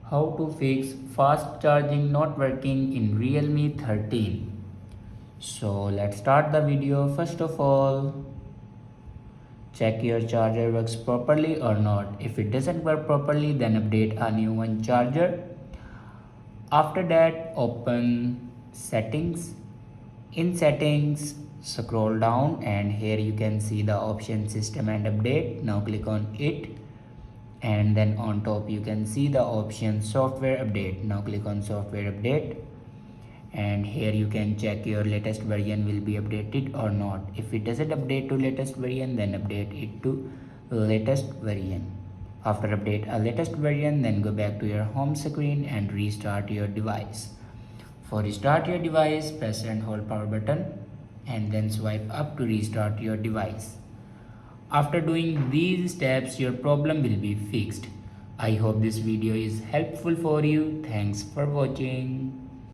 How to fix fast charging not working in Realme 13. So let's start the video. First of all, check your charger works properly or not. If it doesn't work properly, then update a new one charger. After that, open settings. In settings, scroll down and here you can see the option system and update. Now click on it, and then on top you can see the option software update. Now click on software update, and here you can check your latest version will be updated or not. If it doesn't update to latest version, then update it to latest version. After update a latest version, then go back to your home screen and restart your device. For restart your device, press and hold power button and then swipe up to restart your device. After doing these steps, your problem will be fixed. I hope this video is helpful for you. Thanks for watching.